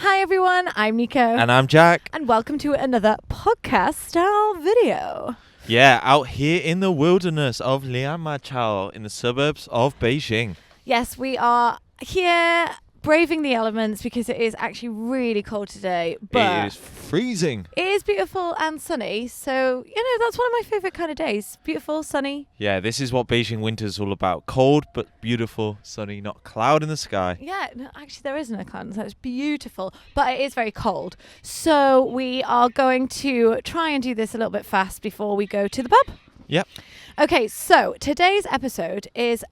Hi everyone, I'm Nico. And I'm Jack. And welcome to another podcast style video. Yeah, out here in the wilderness of Lianmachao in the suburbs of Beijing. Yes, we are here braving the elements because it is actually really cold today. But it is freezing. It is beautiful and sunny. So, that's one of my favourite kind of days. Beautiful, sunny. Yeah, this is what Beijing winter is all about. Cold, but beautiful, sunny, not a cloud in the sky. Yeah, no, actually there isn't a cloud, so it's beautiful. But it is very cold. So we are going to try and do this a little bit fast before we go to the pub. Yep. Okay, so today's episode is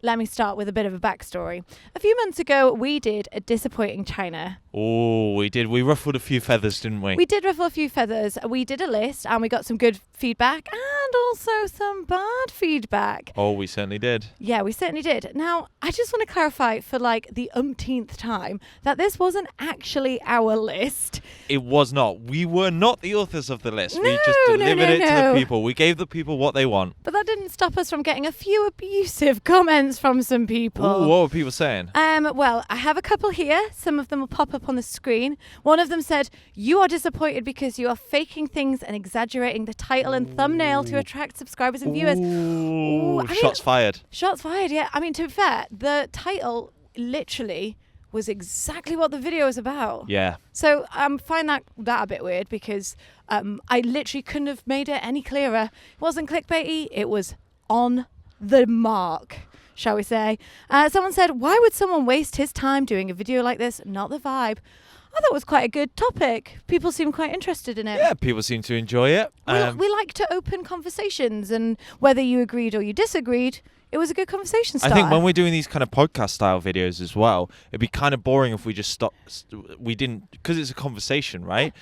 let me start with a bit of a backstory. A few months ago, we did a disappointing China. Oh, we did. We ruffled a few feathers, didn't we? We did ruffle a few feathers. We did a list and we got some good feedback and also some bad feedback. Oh, we certainly did. Yeah, we certainly did. Now, I just want to clarify for the umpteenth time that this wasn't actually our list. It was not. We were not the authors of the list. No, we just delivered it to no. the people. We gave the people what they want. But that didn't stop us from getting a few abusive comments from some people. Ooh, what were people saying? Well, I have a couple here. Some of them will pop up on the screen. One of them said, "You are disappointed because you are faking things and exaggerating the title and thumbnail to attract subscribers and viewers." Ooh, Ooh, shots fired. Shots fired, yeah. I mean, to be fair, the title literally was exactly what the video was about. Yeah. So I find that a bit weird because I literally couldn't have made it any clearer. It wasn't clickbaity. It was on the mark, shall we say. Someone said, "Why would someone waste his time doing a video like this? Not the vibe." I thought it was quite a good topic. People seem quite interested in it. Yeah, people seem to enjoy it. We like to open conversations, and whether you agreed or you disagreed, it was a good conversation starter. I think when we're doing these kind of podcast style videos as well, it'd be kind of boring if we just because it's a conversation, right?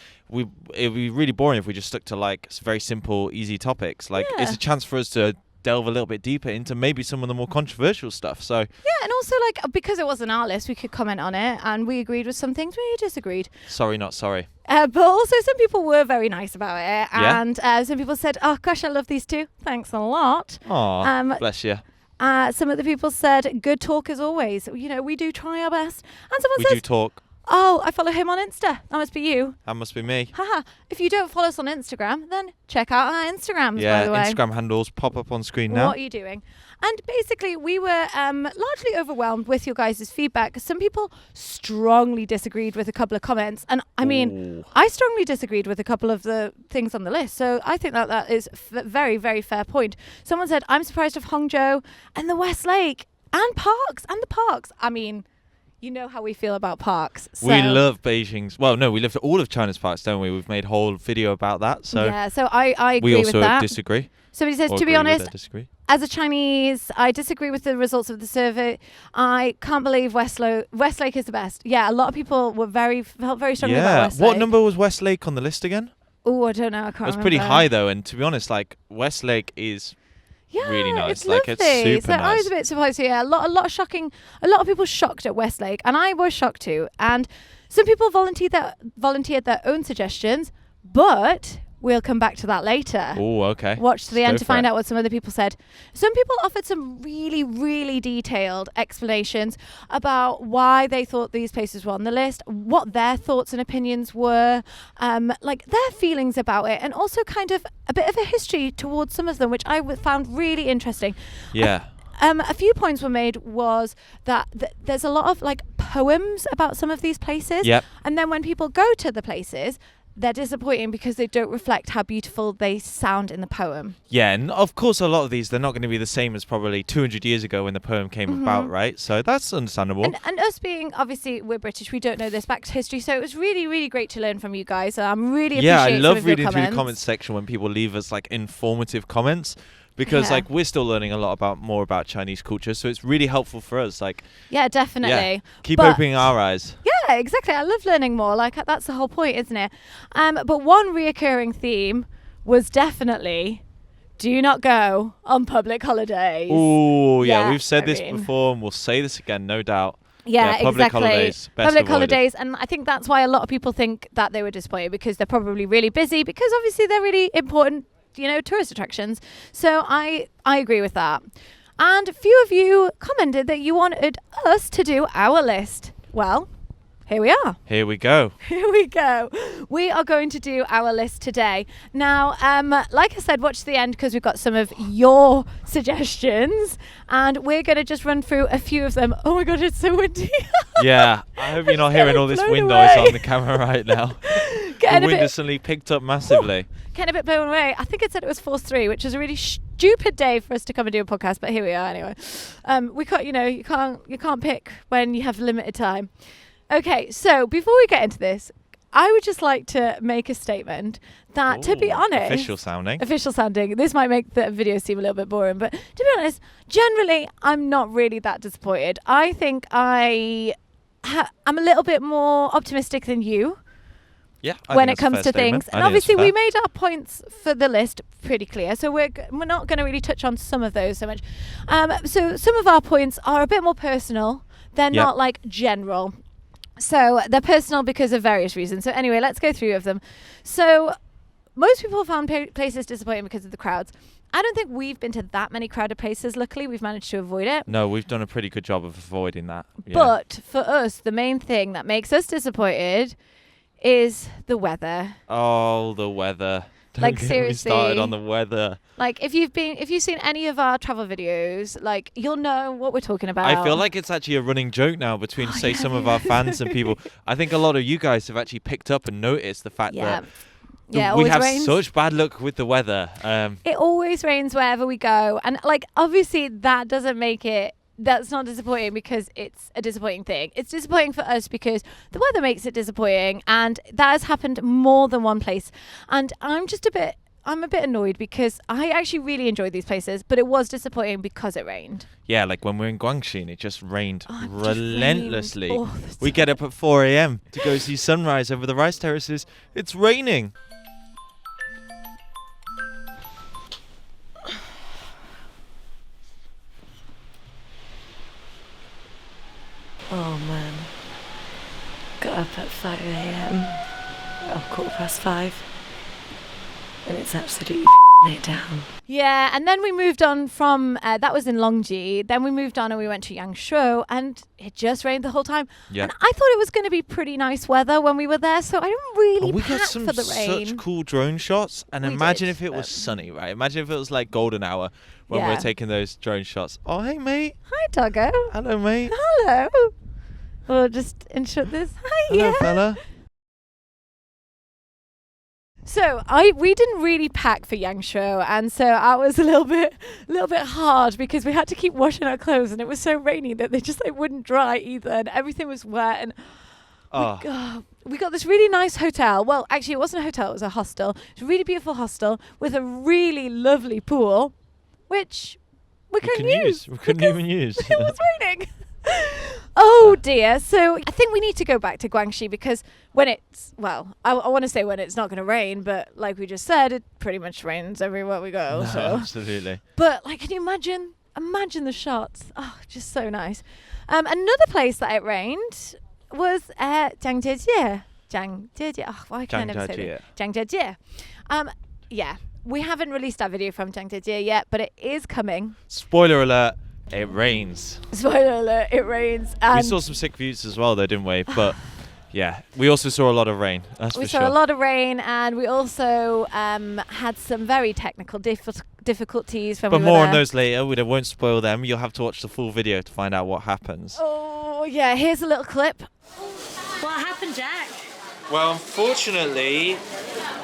It'd be really boring if we just stuck to very simple, easy topics. It's a chance for us to delve a little bit deeper into maybe some of the more controversial stuff. So yeah, and also because it wasn't our list, we could comment on it, and we agreed with some things, we disagreed. Sorry, not sorry. But also some people were very nice about it, Yeah? and some people said, "Oh gosh, I love these two. Thanks a lot." Aw, bless you. Some of the people said, "Good talk as always. We do try our best." And someone We says, do talk. "Oh, I follow him on Insta. That must be you." That must be me. Haha. If you don't follow us on Instagram, then check out our Instagrams, Yeah, by the way. Instagram handles pop up on screen now. What are you doing? And basically, we were largely overwhelmed with your guys' feedback. Some people strongly disagreed with a couple of comments. And I mean, I strongly disagreed with a couple of the things on the list. So I think that is very, very fair point. Someone said, "I'm surprised of Hangzhou and the West Lake and the parks. I mean, you know how we feel about parks. So. We love Beijing's. Well, no, we love all of China's parks, don't we? We've made a whole video about that. So yeah, so I agree we with also that. disagree. Somebody says, Or to be agree with honest, it, disagree. as a Chinese, I disagree with the results of the survey. I can't believe Westlake is the best. Yeah, a lot of people felt very strongly about Westlake. What number was Westlake on the list again? Oh, I don't know. I can't remember. It was pretty high though, and to be honest, Westlake is really nice. It's lovely. It's super so nice. I was a bit surprised. Yeah, a lot of shocking. A lot of people shocked at Westlake, and I was shocked too. And some people volunteered their own suggestions, but we'll come back to that later. Oh, okay. Watch to the end Go to for find it. out what some other people said. Some people offered some really, really detailed explanations about why they thought these places were on the list, what their thoughts and opinions were, their feelings about it, and also kind of a bit of a history towards some of them, which I found really interesting. Yeah. A few points were made was that there's a lot of poems about some of these places. Yep. And then when people go to the places, they're disappointing because they don't reflect how beautiful they sound in the poem. Yeah, and of course a lot of these, they're not going to be the same as probably 200 years ago when the poem came about, right? So that's understandable. And us being, obviously, we're British, we don't know this back history, so it was really, really great to learn from you guys. I'm really appreciate I some love of your reading through the comments. comments section when people leave us informative comments. Because we're still learning a lot more about Chinese culture, so it's really helpful for us. Yeah, definitely. Keep opening our eyes. Yeah, exactly. I love learning more. That's the whole point, isn't it? But one reoccurring theme was definitely do not go on public holidays. Oh, yeah, we've said this before, and we'll say this again, no doubt. Yeah, public exactly. Holidays, best public avoided. holidays, and I think that's why a lot of people think that they were disappointed because they're probably really busy because obviously they're really important, tourist attractions. So I agree with that. And a few of you commented that you wanted us to do our list. Well, Here we are. Here we go. Here we go. We are going to do our list today. Now, like I said, watch to the end because we've got some of your suggestions and we're going to just run through a few of them. Oh my God, it's so windy. Yeah, I hope you're not hearing all this blown wind away. noise on the camera right now. The wind has suddenly picked up massively. Getting a bit blown away. I think it said it was force 3, which is a really stupid day for us to come and do a podcast, but here we are anyway. We can't, you can't pick when you have limited time. Okay, so before we get into this, I would just like to make a statement that, to be honest... Official sounding. This might make the video seem a little bit boring, but to be honest, generally, I'm not really that disappointed. I think I'm a little bit more optimistic than you. Yeah, when it comes to things. And obviously we made our points for the list pretty clear, so we're not going to really touch on some of those so much. So some of our points are a bit more personal. They're not like general. So they're personal because of various reasons. So anyway, let's go through of them. So most people found places disappointing because of the crowds. I don't think we've been to that many crowded places. Luckily, we've managed to avoid it. No, we've done a pretty good job of avoiding that. Yeah. But for us, the main thing that makes us disappointed is the weather. Oh, the weather. Don't like get seriously, me started on the weather. Like if you've seen any of our travel videos, like you'll know what we're talking about. I feel like it's actually a running joke now between some of our fans and people. I think a lot of you guys have actually picked up and noticed the fact that we have such bad luck with the weather. It always rains wherever we go, and like obviously that doesn't make it. That's not disappointing because it's a disappointing thing. It's disappointing for us because the weather makes it disappointing, and that has happened more than one place. And I'm a bit annoyed because I actually really enjoyed these places, but it was disappointing because it rained. Yeah, like when we're in Guangxi and it just rained relentlessly. Just rained we get up at 4 a.m. to go see sunrise over the rice terraces. It's raining. Oh man, got up at 5 a.m, or 5:15, and it's absolutely it down. Yeah, and then we moved on from, that was in Longji, then we moved on and we went to Yangshuo, and it just rained the whole time. Yeah. And I thought it was going to be pretty nice weather when we were there, so I didn't really we got pack some for the rain. such cool drone shots, and We imagine did, if it was sunny, right? Imagine if it was like golden hour when Yeah. we're taking those drone shots. Oh, hey, mate. Hi, Doggo. Hello, mate. Hello. We'll just insert this. Hi, Hello, yeah. fella. So we didn't really pack for Yangshuo, and so I was a little bit hard because we had to keep washing our clothes, and it was so rainy that they just like wouldn't dry either, and everything was wet. And we got this really nice hotel. Well, actually, it wasn't a hotel; it was a hostel. It was a really beautiful hostel with a really lovely pool, which we couldn't use. We couldn't even use. It was raining. Oh dear. So I think we need to go back to Guangxi because when it's, well, I want to say when it's not going to rain, but like we just said, it pretty much rains everywhere we go. No, so absolutely. But like, can you imagine the shots? Oh, just so nice. Another place that it rained was Jiangjie. Oh, why can I never say that? Jiangjie. Yeah. We haven't released our video from Jiangjie yet, but it is coming. Spoiler alert, it rains. Spoiler alert, it rains. We saw some sick views as well though, didn't we? But yeah, we also saw a lot of rain, that's for sure. We saw a lot of rain, and we also had some very technical difficulties when we were there. But more on those later, we won't spoil them. You'll have to watch the full video to find out what happens. Oh yeah, here's a little clip. What happened, Jack? Well, unfortunately,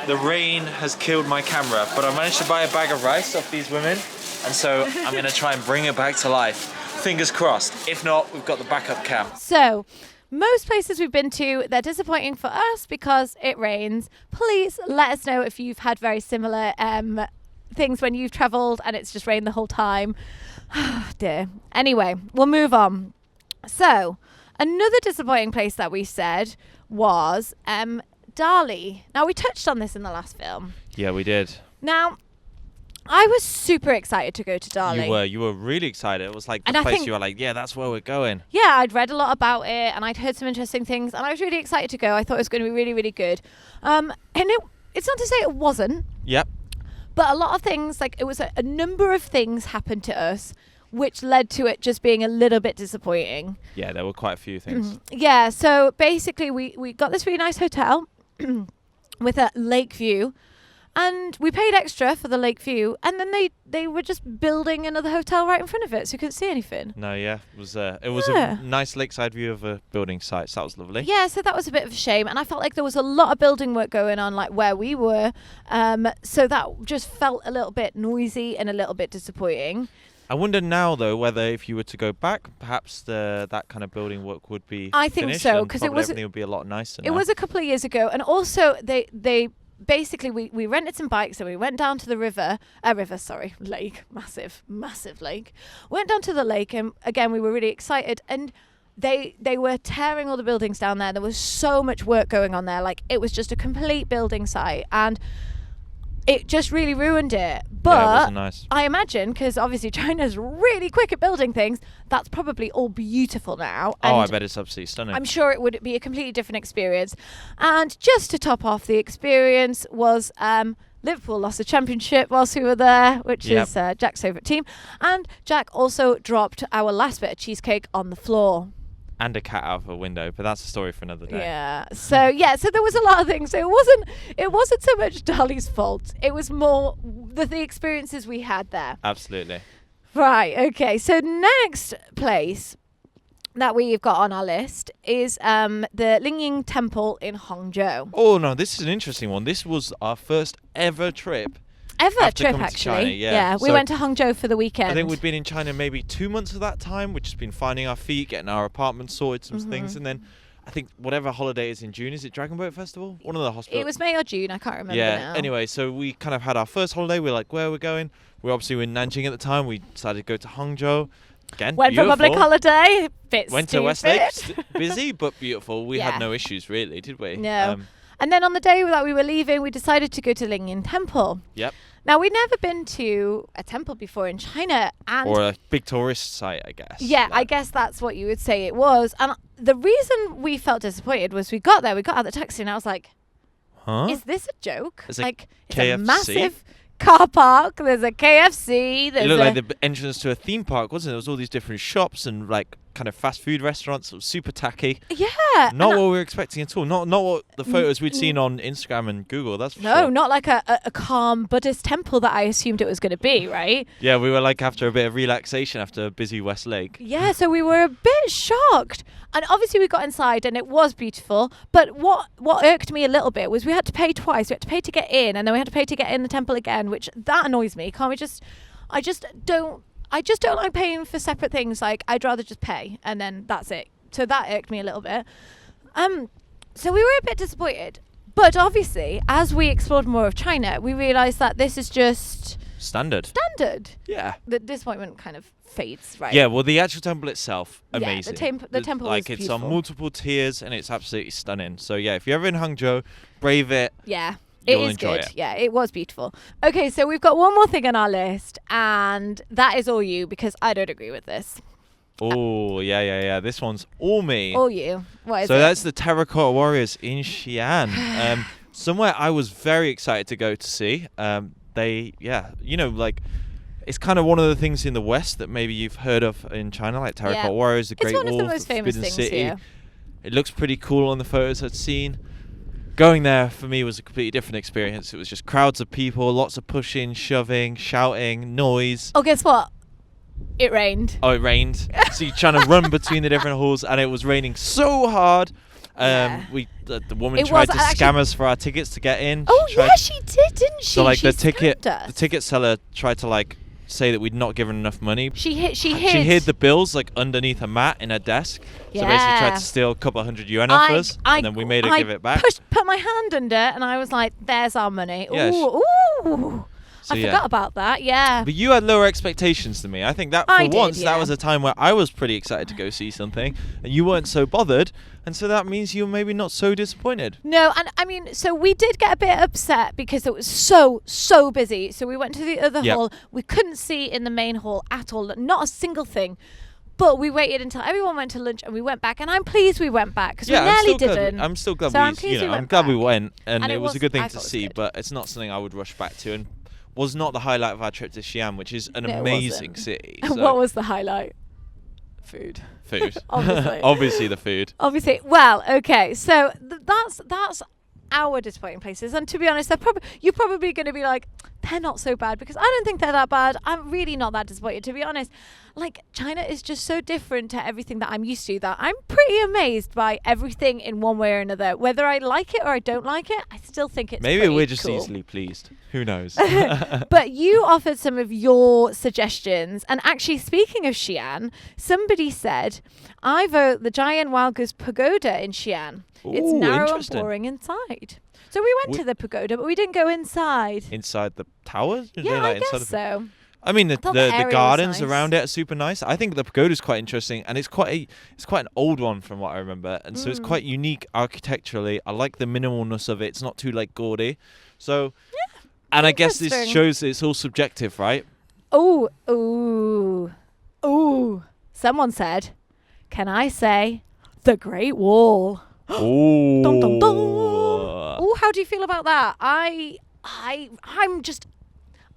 the rain has killed my camera, but I managed to buy a bag of rice off these women, and so I'm going to try and bring it back to life. Fingers crossed. If not, we've got the backup cam. So, most places we've been to, they're disappointing for us because it rains. Please let us know if you've had very similar things when you've travelled and it's just rained the whole time. Dear. Anyway, we'll move on. So, another disappointing place that we said was Dali. Now, we touched on this in the last film. Yeah, we did. Now, I was super excited to go to Dali. You were really excited. It was like the place you were like, yeah, that's where we're going. Yeah, I'd read a lot about it and I'd heard some interesting things and I was really excited to go. I thought it was going to be really, really good. And it's not to say it wasn't. Yep. But a lot of things, like it was a number of things happened to us which led to it just being a little bit disappointing. Yeah, there were quite a few things. Yeah, so basically we got this really nice hotel with a lake view, and we paid extra for the lake view, and then they were just building another hotel right in front of it, so you couldn't see anything. No, yeah, it was a nice lakeside view of a building site, so that was lovely. Yeah, so that was a bit of a shame, and I felt like there was a lot of building work going on, like where we were, so that just felt a little bit noisy and a little bit disappointing. I wonder now, though, whether if you were to go back, perhaps that kind of building work would be I think finished, so, and 'cause probably it was everything would be a lot nicer. It was a couple of years ago, and also they basically we rented some bikes and we went down to the lake, massive lake. Went down to the lake, and again we were really excited, and they were tearing all the buildings down there. There was so much work going on there, like it was just a complete building site, and it just really ruined it. But yeah, it wasn't nice. I imagine, because obviously China's really quick at building things, that's probably all beautiful now. Oh, I and bet it's absolutely stunning. I'm sure it would be a completely different experience. And just to top off the experience was Liverpool lost the championship whilst we were there, which is Jack's favourite team. And Jack also dropped our last bit of cheesecake on the floor. And a cat out of a window, but that's a story for another day. Yeah. So there was a lot of things. So it wasn't so much Dali's fault. It was more the experiences we had there. Absolutely. Right. Okay. So next place that we've got on our list is the Lingying Temple in Hangzhou. Oh no, this is an interesting one. This was our first ever trip. Actually. China, yeah. We So went to Hangzhou for the weekend. I think we'd been in China maybe 2 months of that time. We'd just been finding our feet, getting our apartment sorted, some things, and then I think whatever holiday is in June, is it Dragon Boat Festival? One of the hospitals. It was May or June, I can't remember now. Anyway, so we kind of had our first holiday. We were like, where are we going? We obviously were in Nanjing at the time. We decided to go to Hangzhou. Again, went beautiful. for public holiday. Went to Westlake. Busy, but beautiful. We had no issues, really, did we? No. And then on the day that we were leaving, we decided to go to Lingying Temple. Yep. Now, we'd never been to a temple before in China. Or a big tourist site, I guess. Yeah, I guess that's what you would say it was. And the reason we felt disappointed was we got there, we got out of the taxi, and I was like, huh? Is this a joke? It's like, it's KFC? a massive car park. There's a KFC. It looked like the entrance to a theme park, wasn't it? There was all these different shops and like kind of fast food restaurants. It was super tacky. Yeah. Not what we were expecting at all. Not what the photos we'd seen on Instagram and Google. That's for No, sure. not like a calm Buddhist temple that I assumed it was going to be, right? Yeah, we were like after a bit of relaxation after a busy Westlake. Yeah, so we were a bit shocked. And obviously we got inside and it was beautiful. But what irked me a little bit was we had to pay twice. We had to pay to get in, and then we had to pay to get in the temple again, which that annoys me. Can't we just... I just don't like paying for separate things. Like, I'd rather just pay and then that's it. So that irked me a little bit. So we were a bit disappointed. But obviously, as we explored more of China, we realised that this is just... Standard. Yeah. The disappointment kind of fades, right? Yeah, well, the actual temple itself, amazing. Yeah, the temple like, is it's on beautiful. multiple tiers and it's absolutely stunning. So, yeah, if you're ever in Hangzhou, brave it. Yeah. You'll It is enjoy good. it. Yeah, it was beautiful. Okay, so we've got one more thing on our list, and that is all you, because I don't agree with this. Oh, yeah. This one's all me. All you. What is So it? that's the Terracotta Warriors in Xi'an. Somewhere I was very excited to go to see. It's kind of one of the things in the West that maybe you've heard of in China, like Terracotta Warriors, the Great It's one Wall, of the most famous Forbidden things City. here. It looks pretty cool on the photos I'd seen. Going there for me was a completely different experience. It was just crowds of people, lots of pushing, shoving, shouting, noise. Oh, guess what? It rained. Oh, it rained. So you're trying to run between the different halls, and it was raining so hard. Yeah. The woman It tried was to actually- scam us for our tickets to get in. Oh, She tried- yeah, she did, didn't she? So like She the ticket scammed us. seller tried to like say that we'd not given enough money. She hid. She hid the bills like underneath a mat in her desk. So basically Yeah. tried to steal a couple $100 yuan off us, and then we made her give it back. Put my hand under, and I was like, "There's our money." Yeah, Ooh. So, I yeah. forgot about that. Yeah. But you had lower expectations than me. I think that for I did, once yeah. that was a time where I was pretty excited to go see something, and you weren't so bothered, and so that means you're maybe not so disappointed. No, and I mean, so we did get a bit upset because it was so busy. So we went to the other Yep. hall. We couldn't see in the main hall at all, not a single thing. But we waited until everyone went to lunch and we went back. And I'm pleased we went back because we nearly didn't. I'm still glad So I'm pleased we I'm went glad we back. went, and And it it was a was- good thing I to thought it was see. good. But it's not something I would rush back to. And was not the highlight of our trip to Xi'an, which is an No, it amazing wasn't. city. What So was the highlight? Food. food. Obviously. Obviously the food. Obviously. Well, okay. So that's our disappointing places. And to be honest, you're probably going to be like, they're not so bad, because I don't think they're that bad. I'm really not that disappointed, to be honest. Like, China is just so different to everything that I'm used to that I'm pretty amazed by everything in one way or another. Whether I like it or I don't like it, I still think it's Maybe pretty we're just cool. easily pleased. Who knows? But you offered some of your suggestions. And actually, speaking of Xi'an, somebody said, I vote the giant wild goose pagoda in Xi'an. It's Ooh, narrow and interesting. boring inside. So we went to the pagoda, but we didn't go inside. Inside the towers? Yeah, I guess inside so. I mean, the thought the area was gardens nice. around it are super nice. I think the pagoda is quite interesting, and it's quite an old one from what I remember, and so it's quite unique architecturally. I like the minimalness of it. It's not too like gaudy. So, and I guess this interesting. shows that it's all subjective, right? Oh, ooh. Someone said, can I say the Great Wall? Ooh. Dum, dum, dum. Oh, how do you feel about that? I'm just,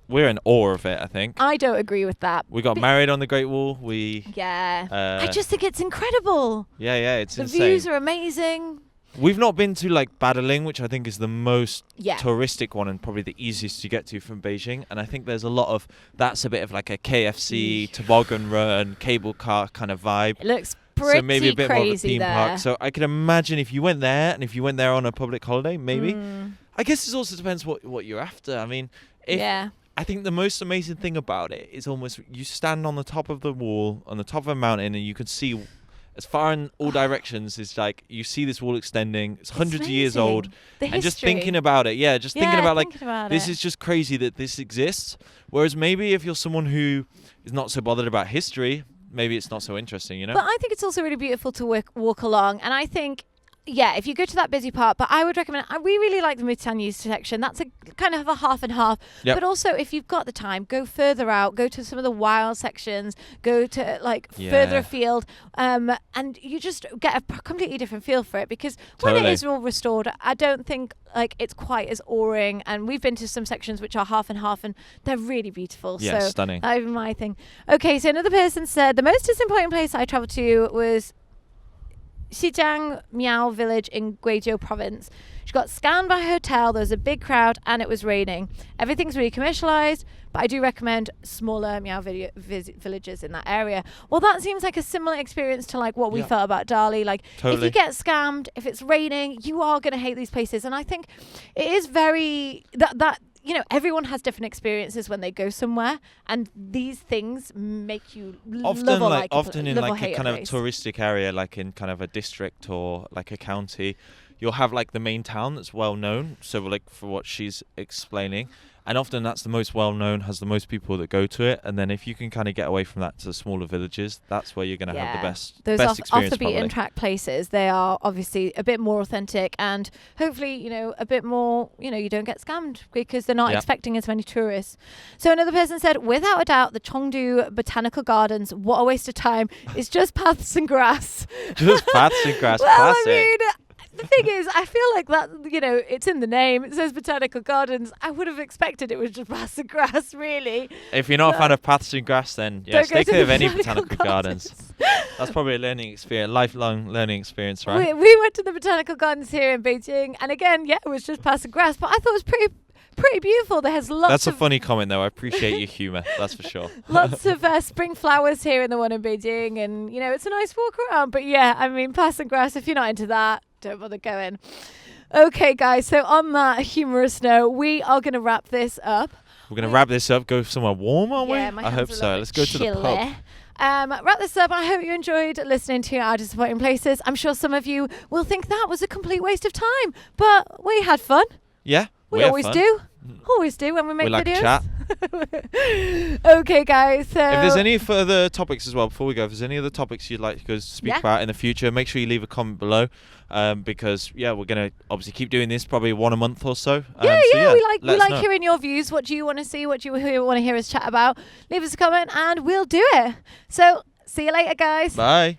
We're in awe of it, I think. I don't agree with that. We got married on the Great Wall. Yeah. I just think it's incredible. Yeah, it's The insane. views are amazing. We've not been to like Badaling, which I think is the most Yeah. touristic one and probably the easiest to get to from Beijing. And I think there's a lot of, that's a bit of like a KFC, toboggan run, cable car kind of vibe. It looks pretty So maybe a bit more of a crazy theme there. park. So I can imagine if you went there, and if you went there on a public holiday, maybe. I guess it also depends what you're after. I mean, Yeah. I think the most amazing thing about it is almost you stand on the top of the wall, on the top of a mountain, and you can see as far in all directions. It's like you see this wall extending. It's hundreds of years amazing. old. The And just history. thinking about it, thinking about like thinking about this it. is just crazy that this exists. Whereas maybe if you're someone who is not so bothered about history, maybe it's not so interesting, you know? But I think it's also really beautiful to walk along. And I think, yeah, if you go to that busy part, but I would recommend, we really like the Mutanyu section. That's a kind of a half and half. Yep. But also, if you've got the time, go further out, go to some of the wild sections, go to like further Yeah. afield, and you just get a completely different feel for it. Because when it Totally. is all restored, I don't think like it's quite as awing. And we've been to some sections which are half and half, and they're really beautiful. Yeah, so stunning. That would be my thing. Okay, so another person said the most disappointing place I traveled to was Xizang Miao village in Guizhou province. She got scanned by a hotel, there was a big crowd, and it was raining. Everything's really commercialized, but I do recommend smaller Miao villages in that area. Well, that seems like a similar experience to like what we Yeah. felt about Dali. Like if Totally. you get scammed, if it's raining, you are going to hate these places. And I think it is very that you know, everyone has different experiences when they go somewhere, and these things make you Often love or like like often in love or like a hate kind of place. touristic area, like in kind of a district or like a county, you'll have like the main town that's well known. So like for what she's explaining, and often that's the most well known, has the most people that go to it. And then if you can kind of get away from that to the smaller villages, that's where you're going to have the best Those best off experience. the beaten probably. track places, they are obviously a bit more authentic, and hopefully, you know, a bit more, you know, you don't get scammed because they're not Yeah. expecting as many tourists. So another person said, without a doubt, the Chengdu Botanical Gardens, what a waste of time. It's just paths and grass. Just paths and grass, Well, classic. I mean, the thing is, I feel like that, you know, it's in the name. It says Botanical Gardens. I would have expected it was just paths and grass, really. If you're not a fan of paths and grass, then yeah, Don't go stay to clear of the any botanical botanical gardens. That's probably a learning experience, lifelong learning experience, right? We went to the Botanical Gardens here in Beijing, and again, yeah, it was just paths and grass, but I thought it was pretty beautiful. There has lots That's a of funny comment, though. I appreciate your humour. That's for sure. lots of spring flowers here in the one in Beijing, and you know, it's a nice walk around. But yeah, I mean, paths and grass, if you're not into that, don't bother going. Okay, guys, so on that humorous note, we are going to wrap this up. We're going to wrap this up, go somewhere warm, aren't we? Yeah, my I hands hope are a so. little Let's bit go to the pub. chilly. Wrap this up. I hope you enjoyed listening to our disappointing places. I'm sure some of you will think that was a complete waste of time, but we had fun. Yeah, We had always fun. do. Always do when we make We like to videos. chat. Okay, guys. So If there's any further topics as well, before we go, if there's any other topics you'd like to speak Yeah. about in the future, make sure you leave a comment below, because yeah, we're gonna obviously keep doing this probably one a month or so. Yeah, so we let like us know. hearing your views. What do you want to see? What do you want to hear us chat about? Leave us a comment and we'll do it. So see you later, guys. Bye.